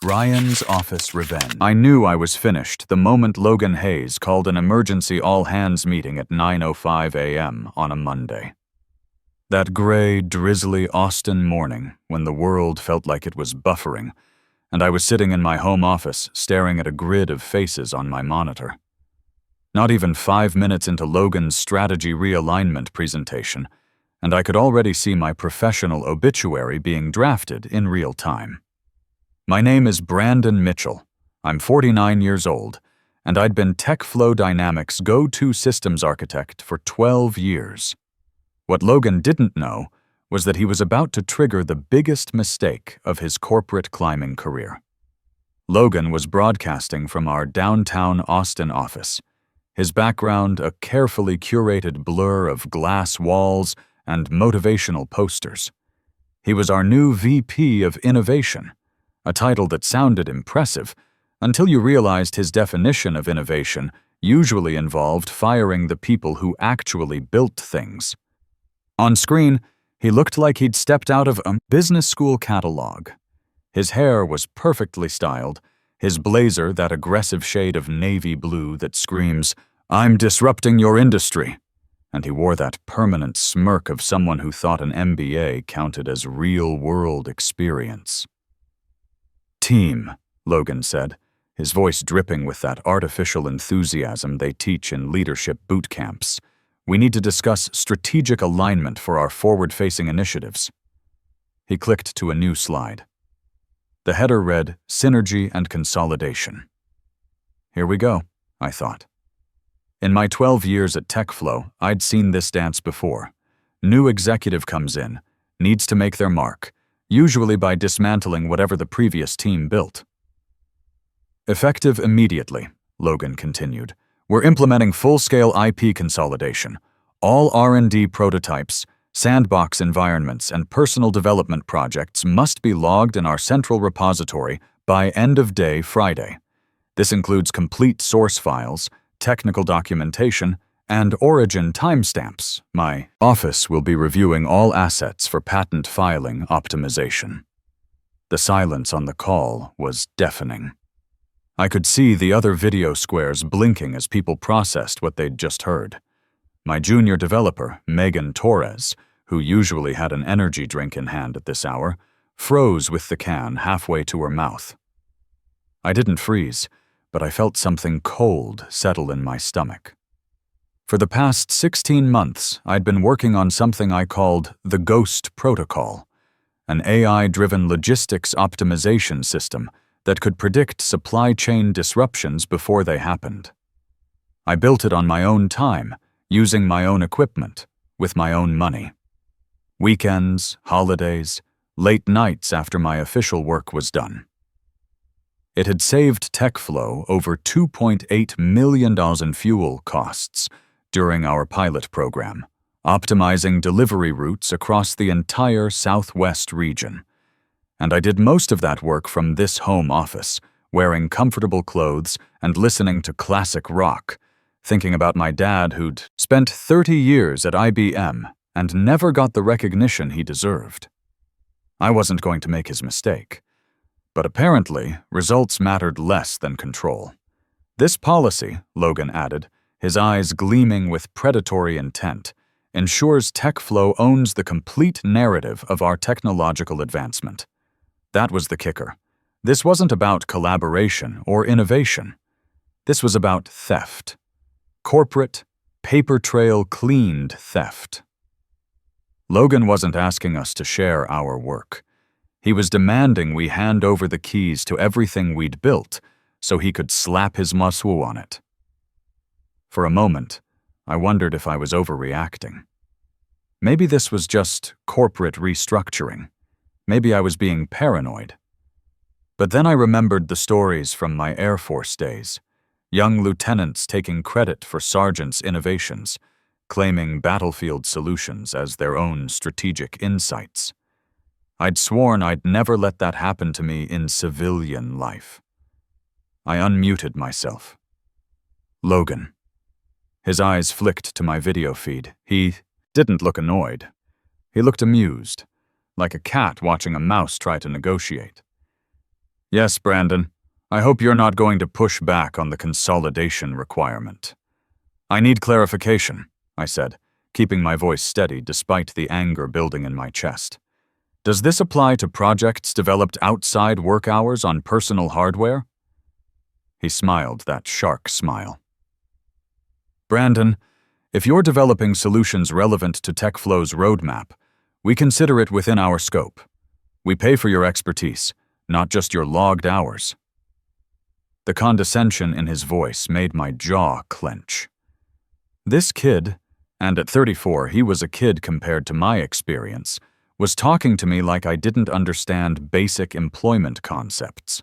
Ryan's office revenge. I knew I was finished the moment Logan Hayes called an emergency all-hands meeting at 9:05 a.m. on a Monday. That gray, drizzly Austin morning when the world felt like it was buffering, and I was sitting in my home office staring at a grid of faces on my monitor. Not even 5 minutes into Logan's strategy realignment presentation, and I could already see my professional obituary being drafted in real time. My name is Brandon Mitchell. I'm 49 years old, and I'd been TechFlow Dynamics' go-to systems architect for 12 years. What Logan didn't know was that he was about to trigger the biggest mistake of his corporate climbing career. Logan was broadcasting from our downtown Austin office, his background a carefully curated blur of glass walls and motivational posters. He was our new VP of Innovation, a title that sounded impressive until you realized his definition of innovation usually involved firing the people who actually built things. On screen, he looked like he'd stepped out of a business school catalog. His hair was perfectly styled, his blazer that aggressive shade of navy blue that screams, "I'm disrupting your industry," and he wore that permanent smirk of someone who thought an MBA counted as real-world experience. "Team," Logan said, his voice dripping with that artificial enthusiasm they teach in leadership boot camps. "We need to discuss strategic alignment for our forward-facing initiatives." He clicked to a new slide. The header read, "Synergy and Consolidation." Here we go, I thought. In my 12 years at TechFlow, I'd seen this dance before. New executive comes in, needs to make their mark, usually by dismantling whatever the previous team built. "Effective immediately," Logan continued. "We're implementing full-scale IP consolidation. All R&D prototypes, sandbox environments, and personal development projects must be logged in our central repository by end of day Friday. This includes complete source files, technical documentation, and origin timestamps. My office will be reviewing all assets for patent filing optimization." The silence on the call was deafening. I could see the other video squares blinking as people processed what they'd just heard. My junior developer, Megan Torres, who usually had an energy drink in hand at this hour, froze with the can halfway to her mouth. I didn't freeze, but I felt something cold settle in my stomach. For the past 16 months, I'd been working on something I called the Ghost Protocol, an AI-driven logistics optimization system that could predict supply chain disruptions before they happened. I built it on my own time, using my own equipment, with my own money. Weekends, holidays, late nights after my official work was done. It had saved TechFlow over $2.8 million in fuel costs during our pilot program, optimizing delivery routes across the entire Southwest region. And I did most of that work from this home office, wearing comfortable clothes and listening to classic rock, thinking about my dad who'd spent 30 years at IBM and never got the recognition he deserved. I wasn't going to make his mistake. But apparently, results mattered less than control. This policy, Logan added, his eyes gleaming with predatory intent, ensures TechFlow owns the complete narrative of our technological advancement. That was the kicker. This wasn't about collaboration or innovation. This was about theft. Corporate, paper trail cleaned theft. Logan wasn't asking us to share our work. He was demanding we hand over the keys to everything we'd built so he could slap his muscle on it. For a moment, I wondered if I was overreacting. Maybe this was just corporate restructuring. Maybe I was being paranoid. But then I remembered the stories from my Air Force days, young lieutenants taking credit for sergeants' innovations, claiming battlefield solutions as their own strategic insights. I'd sworn I'd never let that happen to me in civilian life. I unmuted myself. Logan. His eyes flicked to my video feed. He didn't look annoyed. He looked amused, like a cat watching a mouse try to negotiate. Yes, Brandon. I hope you're not going to push back on the consolidation requirement. I need clarification, I said, keeping my voice steady despite the anger building in my chest. Does this apply to projects developed outside work hours on personal hardware? He smiled that shark smile. Brandon, if you're developing solutions relevant to TechFlow's roadmap, we consider it within our scope. We pay for your expertise, not just your logged hours. The condescension in his voice made my jaw clench. This kid, and at 34 he was a kid compared to my experience, was talking to me like I didn't understand basic employment concepts.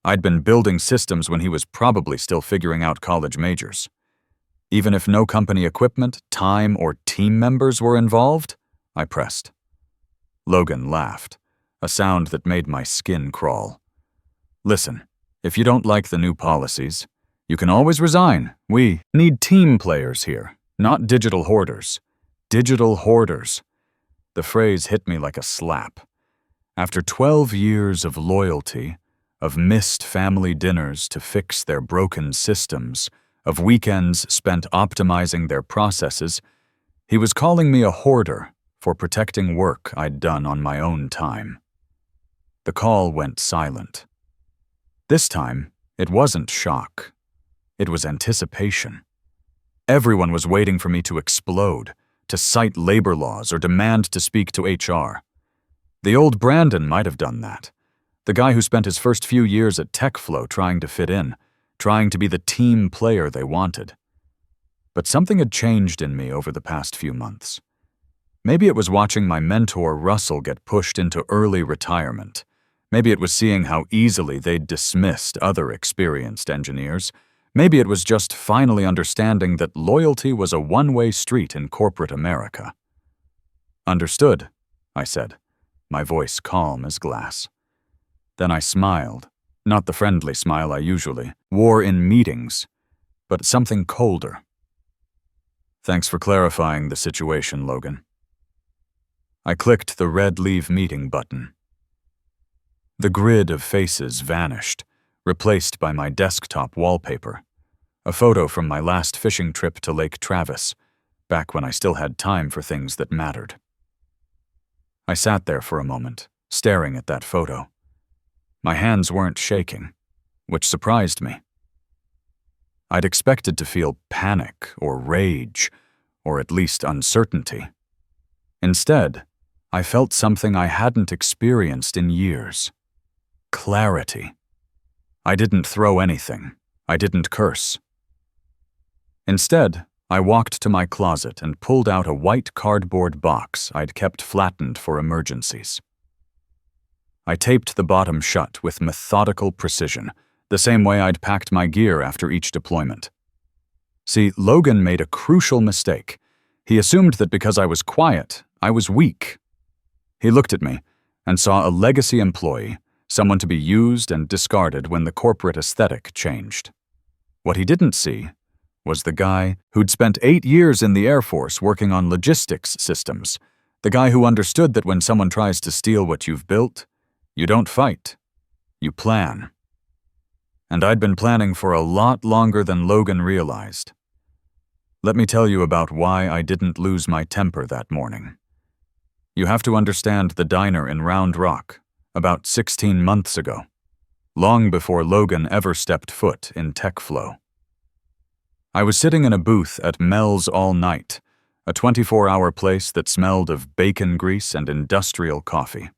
I'd been building systems when he was probably still figuring out college majors. Even if no company equipment, time, or team members were involved, I pressed. Logan laughed, a sound that made my skin crawl. Listen, if you don't like the new policies, you can always resign. We need team players here, not digital hoarders. Digital hoarders. The phrase hit me like a slap. After 12 years of loyalty, of missed family dinners to fix their broken systems, of weekends spent optimizing their processes, he was calling me a hoarder for protecting work I'd done on my own time. The call went silent. This time, it wasn't shock. It was anticipation. Everyone was waiting for me to explode, to cite labor laws or demand to speak to HR. The old Brandon might have done that. The guy who spent his first few years at TechFlow trying to fit in, trying to be the team player they wanted. But something had changed in me over the past few months. Maybe it was watching my mentor Russell get pushed into early retirement. Maybe it was seeing how easily they'd dismissed other experienced engineers. Maybe it was just finally understanding that loyalty was a one-way street in corporate America. Understood, I said, my voice calm as glass. Then I smiled, not the friendly smile I usually wore in meetings, but something colder. Thanks for clarifying the situation, Logan. I clicked the red Leave Meeting button. The grid of faces vanished, replaced by my desktop wallpaper, a photo from my last fishing trip to Lake Travis, back when I still had time for things that mattered. I sat there for a moment, staring at that photo. My hands weren't shaking, which surprised me. I'd expected to feel panic or rage, or at least uncertainty. Instead, I felt something I hadn't experienced in years. Clarity. I didn't throw anything. I didn't curse. Instead, I walked to my closet and pulled out a white cardboard box I'd kept flattened for emergencies. I taped the bottom shut with methodical precision, the same way I'd packed my gear after each deployment. See, Logan made a crucial mistake. He assumed that because I was quiet, I was weak. He looked at me and saw a legacy employee, someone to be used and discarded when the corporate aesthetic changed. What he didn't see was the guy who'd spent 8 years in the Air Force working on logistics systems, the guy who understood that when someone tries to steal what you've built, you don't fight, you plan. And I'd been planning for a lot longer than Logan realized. Let me tell you about why I didn't lose my temper that morning. You have to understand the diner in Round Rock, about 16 months ago, long before Logan ever stepped foot in TechFlow. I was sitting in a booth at Mel's All Night, a 24-hour place that smelled of bacon grease and industrial coffee.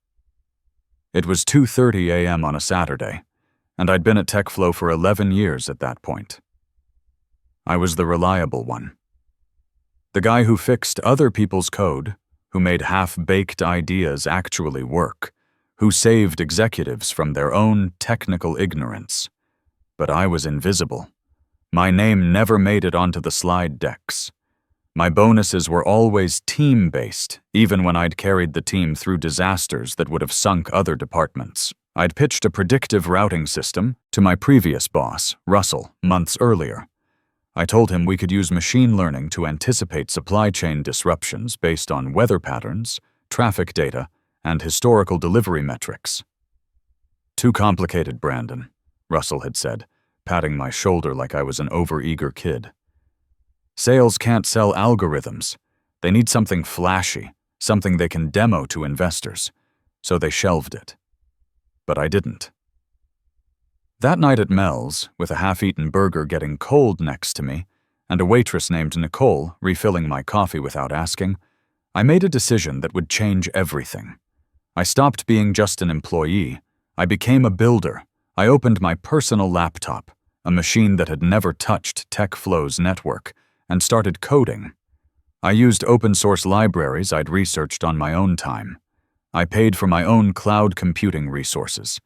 It was 2:30 a.m. on a Saturday, and I'd been at TechFlow for 11 years at that point. I was the reliable one. The guy who fixed other people's code, who made half-baked ideas actually work, who saved executives from their own technical ignorance. But I was invisible. My name never made it onto the slide decks. My bonuses were always team-based, even when I'd carried the team through disasters that would have sunk other departments. I'd pitched a predictive routing system to my previous boss, Russell, months earlier. I told him we could use machine learning to anticipate supply chain disruptions based on weather patterns, traffic data, and historical delivery metrics. Too complicated, Brandon, Russell had said, patting my shoulder like I was an overeager kid. Sales can't sell algorithms. They need something flashy, something they can demo to investors. So they shelved it. But I didn't. That night at Mel's, with a half-eaten burger getting cold next to me, and a waitress named Nicole refilling my coffee without asking, I made a decision that would change everything. I stopped being just an employee. I became a builder. I opened my personal laptop, a machine that had never touched TechFlow's network, and started coding. I used open-source libraries I'd researched on my own time. I paid for my own cloud computing resources.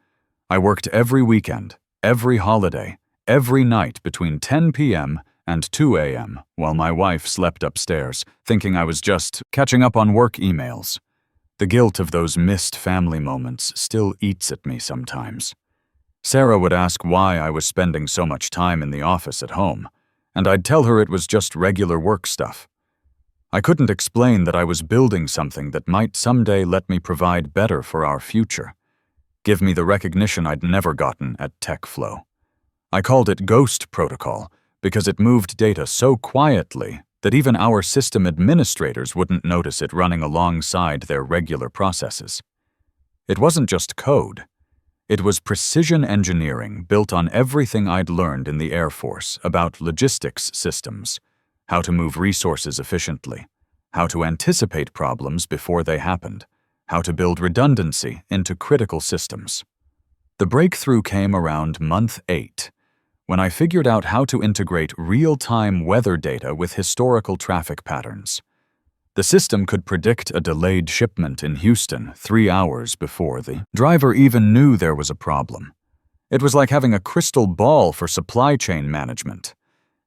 I worked every weekend, every holiday, every night between 10 p.m. and 2 a.m. while my wife slept upstairs, thinking I was just catching up on work emails. The guilt of those missed family moments still eats at me sometimes. Sarah would ask why I was spending so much time in the office at home, and I'd tell her it was just regular work stuff. I couldn't explain that I was building something that might someday let me provide better for our future, give me the recognition I'd never gotten at TechFlow. I called it Ghost Protocol because it moved data so quietly that even our system administrators wouldn't notice it running alongside their regular processes. It wasn't just code. It was precision engineering built on everything I'd learned in the Air Force about logistics systems, how to move resources efficiently, how to anticipate problems before they happened, how to build redundancy into critical systems. The breakthrough came around month 8, when I figured out how to integrate real-time weather data with historical traffic patterns. The system could predict a delayed shipment in Houston 3 hours before the driver even knew there was a problem. It was like having a crystal ball for supply chain management.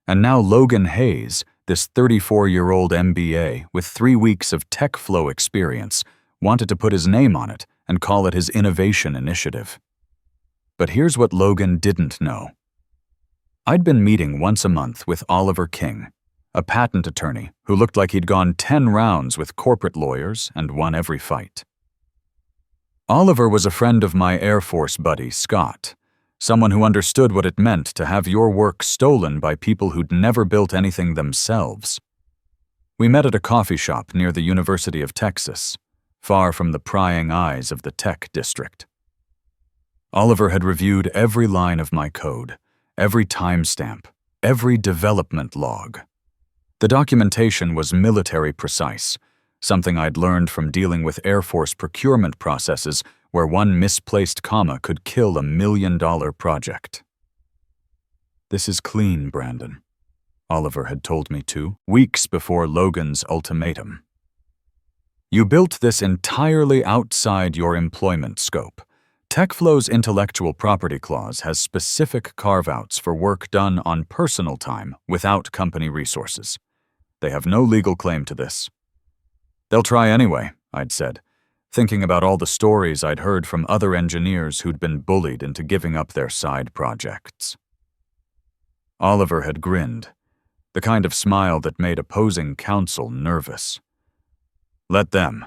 And now Logan Hayes, this 34-year-old MBA with 3 weeks of TechFlow experience, wanted to put his name on it and call it his innovation initiative. But here's what Logan didn't know. I'd been meeting once a month with Oliver King, a patent attorney who looked like he'd gone 10 rounds with corporate lawyers and won every fight. Oliver was a friend of my Air Force buddy, Scott, someone who understood what it meant to have your work stolen by people who'd never built anything themselves. We met at a coffee shop near the University of Texas, far from the prying eyes of the tech district. Oliver had reviewed every line of my code, every timestamp, every development log. The documentation was military precise, something I'd learned from dealing with Air Force procurement processes where one misplaced comma could kill $1 million project. "This is clean, Brandon," Oliver had told me 2 weeks before Logan's ultimatum. "You built this entirely outside your employment scope. TechFlow's intellectual property clause has specific carve-outs for work done on personal time without company resources. They have no legal claim to this." "They'll try anyway," I'd said, thinking about all the stories I'd heard from other engineers who'd been bullied into giving up their side projects. Oliver had grinned, the kind of smile that made opposing counsel nervous. "Let them.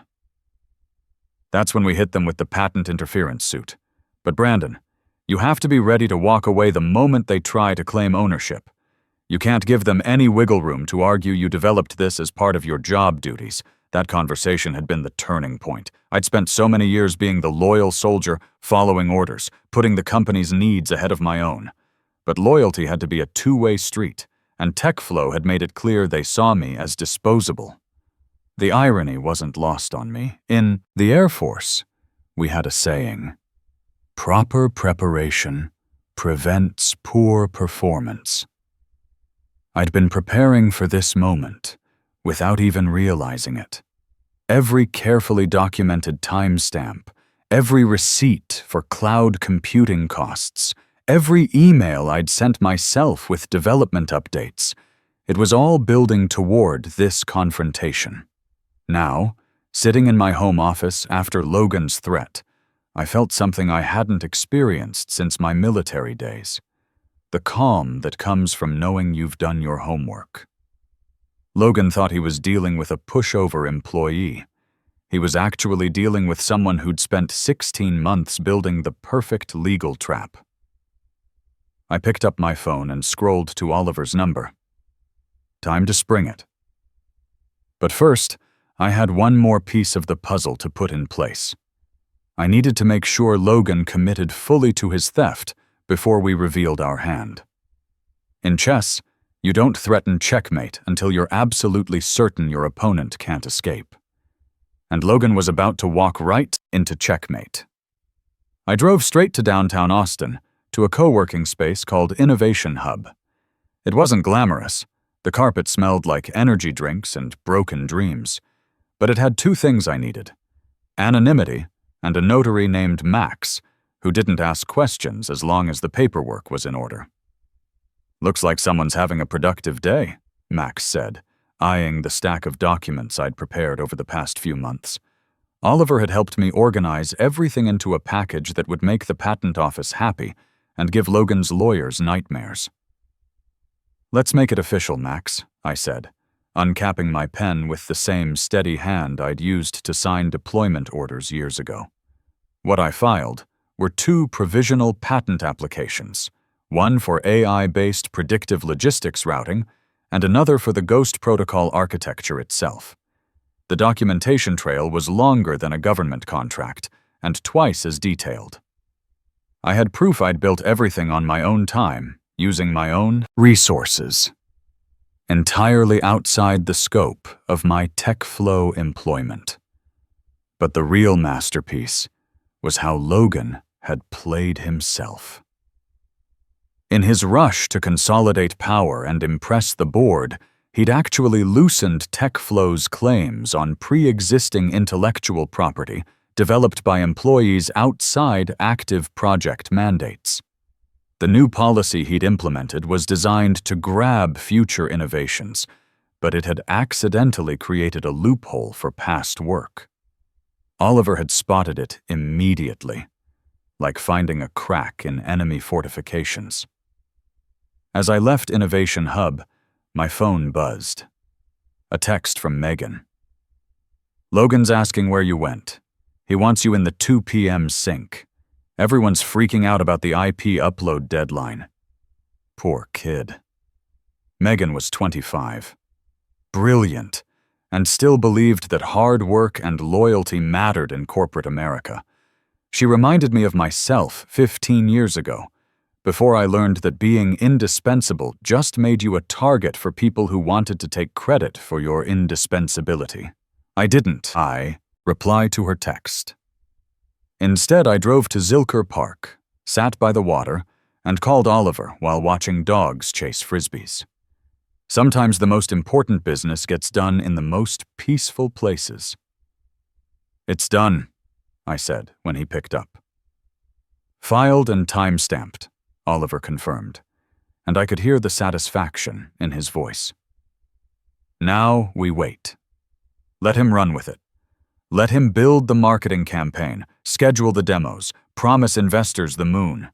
That's when we hit them with the patent interference suit. But Brandon, you have to be ready to walk away the moment they try to claim ownership. You can't give them any wiggle room to argue you developed this as part of your job duties." That conversation had been the turning point. I'd spent so many years being the loyal soldier, following orders, putting the company's needs ahead of my own. But loyalty had to be a two-way street, and TechFlow had made it clear they saw me as disposable. The irony wasn't lost on me. In the Air Force, we had a saying: "Proper preparation prevents poor performance." I'd been preparing for this moment without even realizing it. Every carefully documented timestamp, every receipt for cloud computing costs, every email I'd sent myself with development updates, it was all building toward this confrontation. Now, sitting in my home office after Logan's threat, I felt something I hadn't experienced since my military days. The calm that comes from knowing you've done your homework. Logan thought he was dealing with a pushover employee. He was actually dealing with someone who'd spent 16 months building the perfect legal trap. I picked up my phone and scrolled to Oliver's number. Time to spring it. But first, I had one more piece of the puzzle to put in place. I needed to make sure Logan committed fully to his theft before we revealed our hand. In chess, you don't threaten checkmate until you're absolutely certain your opponent can't escape. And Logan was about to walk right into checkmate. I drove straight to downtown Austin, to a co-working space called Innovation Hub. It wasn't glamorous. The carpet smelled like energy drinks and broken dreams. But it had two things I needed: anonymity and a notary named Max, who didn't ask questions as long as the paperwork was in order. "Looks like someone's having a productive day," Max said, eyeing the stack of documents I'd prepared over the past few months. Oliver had helped me organize everything into a package that would make the patent office happy and give Logan's lawyers nightmares. "Let's make it official, Max," I said, uncapping my pen with the same steady hand I'd used to sign deployment orders years ago. What I filed were 2 provisional patent applications, one for AI-based predictive logistics routing and another for the Ghost Protocol architecture itself. The documentation trail was longer than a government contract and twice as detailed. I had proof I'd built everything on my own time, using my own resources, entirely outside the scope of my TechFlow employment. But the real masterpiece was how Logan had played himself. In his rush to consolidate power and impress the board, he'd actually loosened TechFlow's claims on pre-existing intellectual property developed by employees outside active project mandates. The new policy he'd implemented was designed to grab future innovations, but it had accidentally created a loophole for past work. Oliver had spotted it immediately, like finding a crack in enemy fortifications. As I left Innovation Hub, my phone buzzed. A text from Megan. "Logan's asking where you went. He wants you in the 2 p.m. sync. Everyone's freaking out about the IP upload deadline." Poor kid. Megan was 25. Brilliant, and still believed that hard work and loyalty mattered in corporate America. She reminded me of myself 15 years ago, before I learned that being indispensable just made you a target for people who wanted to take credit for your indispensability. I didn't, reply to her text. Instead, I drove to Zilker Park, sat by the water, and called Oliver while watching dogs chase frisbees. Sometimes the most important business gets done in the most peaceful places. "It's done," I said when he picked up. "Filed and time-stamped," Oliver confirmed, and I could hear the satisfaction in his voice. "Now we wait. Let him run with it. Let him build the marketing campaign, schedule the demos, promise investors the moon.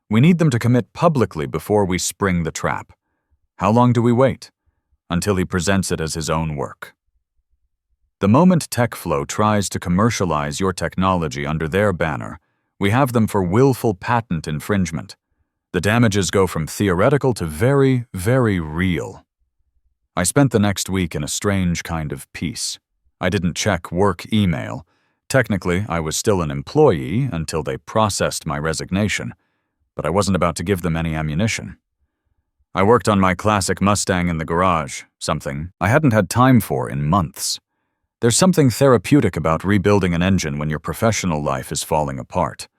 We need them to commit publicly before we spring the trap. How long do we wait? Until he presents it as his own work. The moment TechFlow tries to commercialize your technology under their banner, we have them for willful patent infringement. The damages go from theoretical to very, very real." I spent the next week in a strange kind of peace. I didn't check work email. Technically, I was still an employee until they processed my resignation, but I wasn't about to give them any ammunition. I worked on my classic Mustang in the garage, something I hadn't had time for in months. There's something therapeutic about rebuilding an engine when your professional life is falling apart.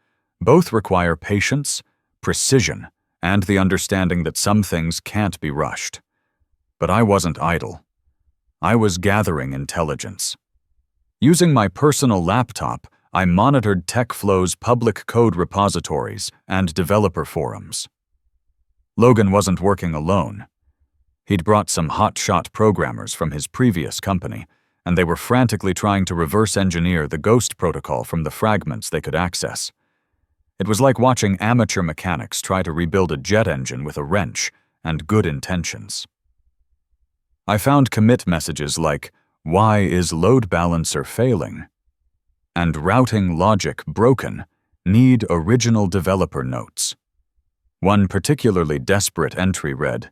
Both require patience, precision, and the understanding that some things can't be rushed. But I wasn't idle. I was gathering intelligence. Using my personal laptop, I monitored TechFlow's public code repositories and developer forums. Logan wasn't working alone. He'd brought some hotshot programmers from his previous company, and they were frantically trying to reverse engineer the Ghost Protocol from the fragments they could access. It was like watching amateur mechanics try to rebuild a jet engine with a wrench and good intentions. I found commit messages like, "Why is load balancer failing?" and routing logic broken need original developer notes. One particularly desperate entry read,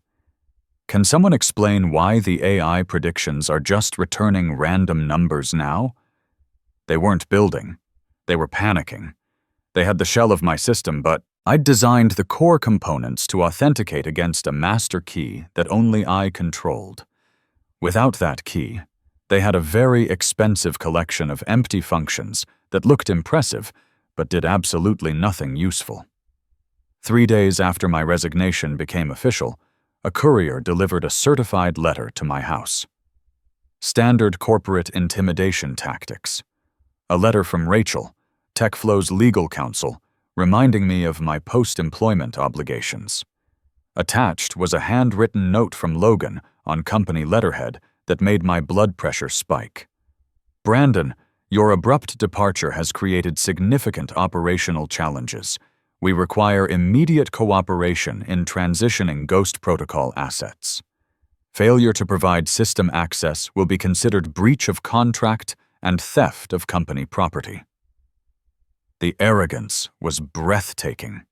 "Can someone explain why the AI predictions are just returning random numbers now?" They weren't building. They were panicking. They had the shell of my system, but I'd designed the core components to authenticate against a master key that only I controlled. Without that key, they had a very expensive collection of empty functions that looked impressive, but did absolutely nothing useful. 3 days after my resignation became official, a courier delivered a certified letter to my house. Standard corporate intimidation tactics. A letter from Rachel, TechFlow's legal counsel, reminding me of my post-employment obligations. Attached was a handwritten note from Logan on company letterhead that made my blood pressure spike. "Brandon, your abrupt departure has created significant operational challenges. We require immediate cooperation in transitioning Ghost Protocol assets. Failure to provide system access will be considered breach of contract and theft of company property." The arrogance was breathtaking.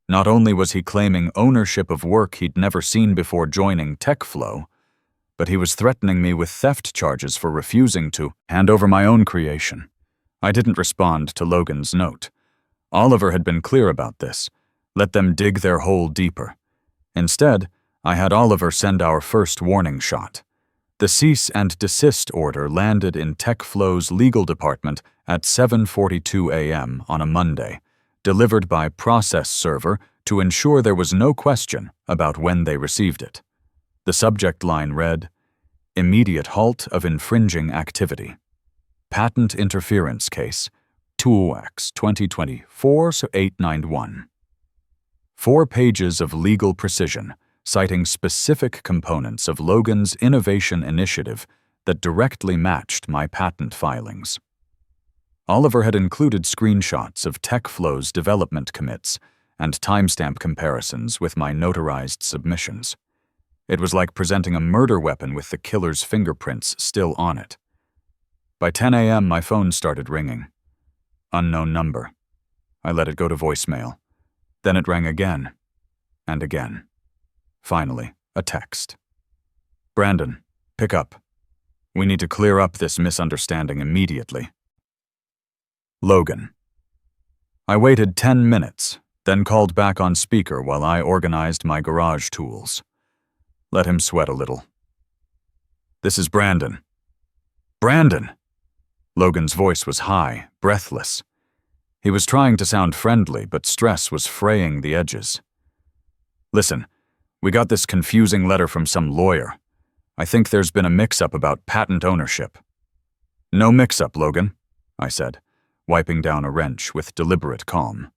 Not only was he claiming ownership of work he'd never seen before joining TechFlow, but he was threatening me with theft charges for refusing to hand over my own creation. I didn't respond to Logan's note. Oliver had been clear about this. Let them dig their hole deeper. Instead, I had Oliver send our first warning shot. The cease and desist order landed in TechFlow's legal department at 7:42 a.m. on a Monday, delivered by process server to ensure there was no question about when they received it. The subject line read, "Immediate halt of infringing activity. Patent interference case, 2X 2024-891. 4 pages of legal precision, citing specific components of Logan's innovation initiative that directly matched my patent filings. Oliver had included screenshots of TechFlow's development commits and timestamp comparisons with my notarized submissions. It was like presenting a murder weapon with the killer's fingerprints still on it. By 10 a.m., my phone started ringing. Unknown number. I let it go to voicemail. Then it rang again and again. Finally, a text. "Brandon, pick up. We need to clear up this misunderstanding immediately. Logan." I waited 10 minutes, then called back on speaker while I organized my garage tools. Let him sweat a little. "This is Brandon." "Brandon!" Logan's voice was high, breathless. He was trying to sound friendly, but stress was fraying the edges. "Listen, we got this confusing letter from some lawyer. I think there's been a mix-up about patent ownership." "No mix-up, Logan," I said, wiping down a wrench with deliberate calm.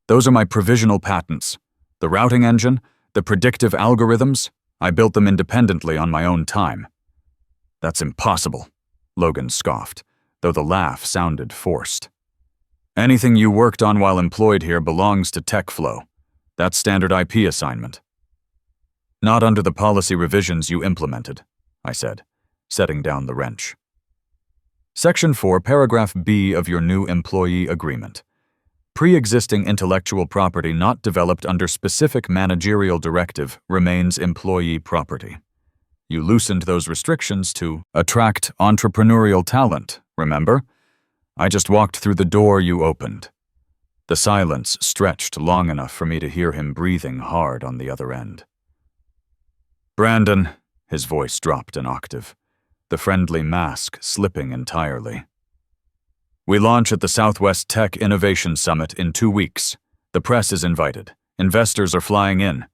"Those are my provisional patents. The routing engine, the predictive algorithms, I built them independently on my own time." "That's impossible," Logan scoffed, though the laugh sounded forced. "Anything you worked on while employed here belongs to TechFlow. That's standard IP assignment." "Not under the policy revisions you implemented," I said, setting down the wrench. Section 4, Paragraph B of your new employee agreement. Pre-existing intellectual property not developed under specific managerial directive remains employee property. You loosened those restrictions to attract entrepreneurial talent, remember? I just walked through the door you opened. The silence stretched long enough for me to hear him breathing hard on the other end. "Brandon," his voice dropped an octave, the friendly mask slipping entirely. "We launch at the Southwest Tech Innovation Summit in 2 weeks. The press is invited. Investors are flying in.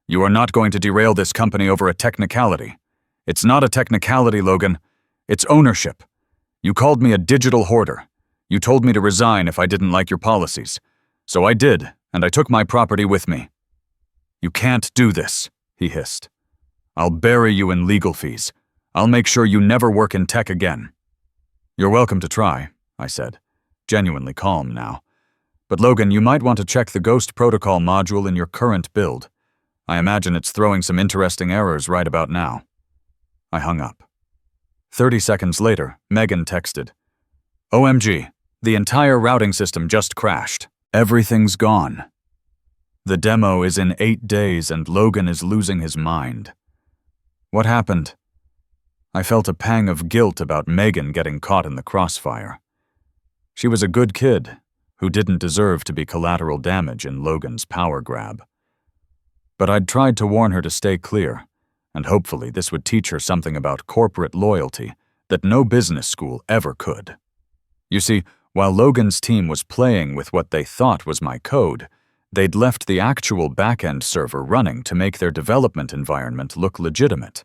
You are not going to derail this company over a technicality. It's not a technicality, Logan. It's ownership. You called me a digital hoarder. You told me to resign if I didn't like your policies. So I did, and I took my property with me." "You can't do this," he hissed. "I'll bury you in legal fees. I'll make sure you never work in tech again." "You're welcome to try," I said, genuinely calm now. "But Logan, you might want to check the Ghost Protocol module in your current build. I imagine it's throwing some interesting errors right about now." I hung up. 30 seconds later, Megan texted, OMG, the entire routing system just crashed. Everything's gone. The demo is in 8 days and Logan is losing his mind. What happened? I felt a pang of guilt about Megan getting caught in the crossfire. She was a good kid who didn't deserve to be collateral damage in Logan's power grab. But I'd tried to warn her to stay clear, and hopefully this would teach her something about corporate loyalty that no business school ever could. You see, while Logan's team was playing with what they thought was my code, they'd left the actual back-end server running to make their development environment look legitimate.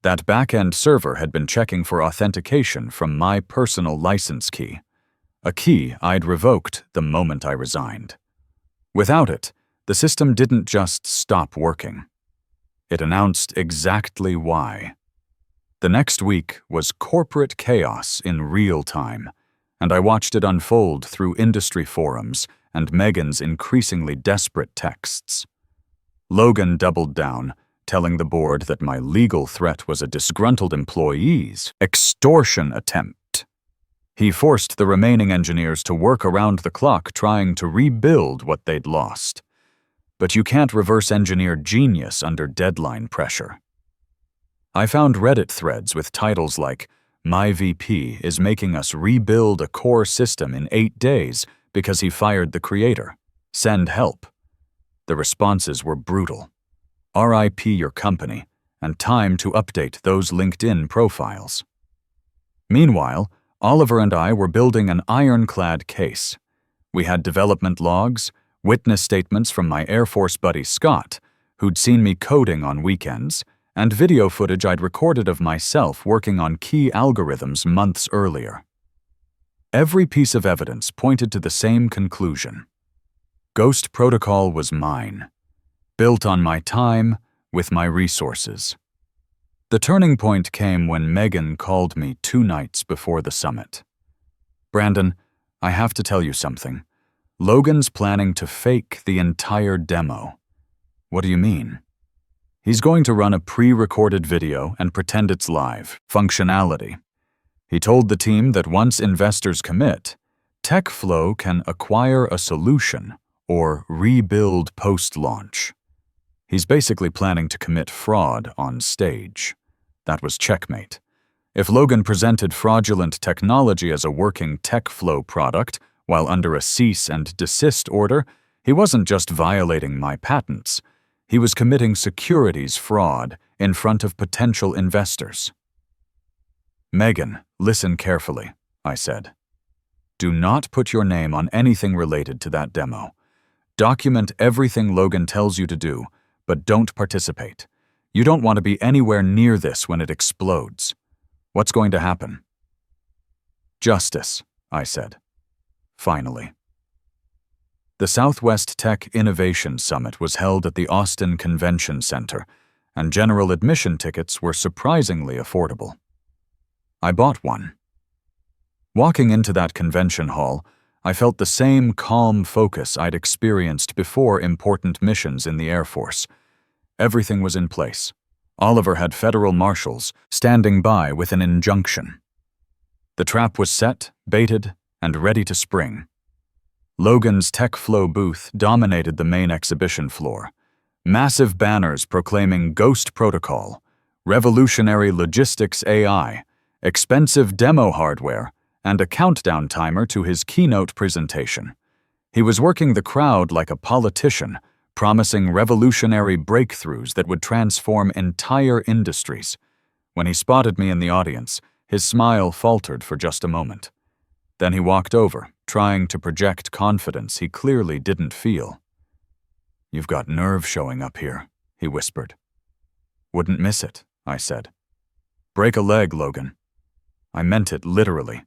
That back-end server had been checking for authentication from my personal license key, a key I'd revoked the moment I resigned. Without it, the system didn't just stop working. It announced exactly why. The next week was corporate chaos in real time, and I watched it unfold through industry forums and Megan's increasingly desperate texts. Logan doubled down, telling the board that my legal threat was a disgruntled employee's extortion attempt. He forced the remaining engineers to work around the clock trying to rebuild what they'd lost. But you can't reverse engineer genius under deadline pressure. I found Reddit threads with titles like, "My VP is making us rebuild a core system in 8 days because he fired the creator. Send help." The responses were brutal. RIP your company, and time to update those LinkedIn profiles. Meanwhile, Oliver and I were building an ironclad case. We had development logs, witness statements from my Air Force buddy Scott, who'd seen me coding on weekends, and video footage I'd recorded of myself working on key algorithms months earlier. Every piece of evidence pointed to the same conclusion. Ghost Protocol was mine, built on my time with my resources. The turning point came when Megan called me 2 nights before the summit. "Brandon, I have to tell you something. Logan's planning to fake the entire demo." "What do you mean?" "He's going to run a pre-recorded video and pretend it's live, functionality. He told the team that once investors commit, TechFlow can acquire a solution or rebuild post-launch. He's basically planning to commit fraud on stage." That was checkmate. If Logan presented fraudulent technology as a working TechFlow product while under a cease and desist order, he wasn't just violating my patents. He was committing securities fraud in front of potential investors. "Megan, listen carefully," I said. "Do not put your name on anything related to that demo. Document everything Logan tells you to do, but don't participate. You don't want to be anywhere near this when it explodes. What's going to happen?" "Justice," I said. Finally. The Southwest Tech Innovation Summit was held at the Austin Convention Center, and general admission tickets were surprisingly affordable. I bought one. Walking into that convention hall, I felt the same calm focus I'd experienced before important missions in the Air Force. Everything was in place. Oliver had federal marshals standing by with an injunction. The trap was set, baited, and ready to spring. Logan's TechFlow booth dominated the main exhibition floor. Massive banners proclaiming Ghost Protocol, revolutionary logistics AI, expensive demo hardware, and a countdown timer to his keynote presentation. He was working the crowd like a politician, promising revolutionary breakthroughs that would transform entire industries. When he spotted me in the audience, his smile faltered for just a moment. Then he walked over, trying to project confidence he clearly didn't feel. "You've got nerve showing up here," he whispered. "Wouldn't miss it," I said. "Break a leg, Logan." I meant it literally.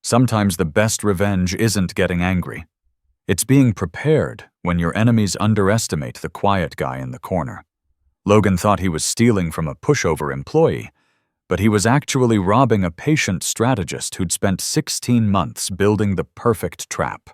Sometimes the best revenge isn't getting angry. It's being prepared when your enemies underestimate the quiet guy in the corner. Logan thought he was stealing from a pushover employee, but he was actually robbing a patient strategist who'd spent 16 months building the perfect trap.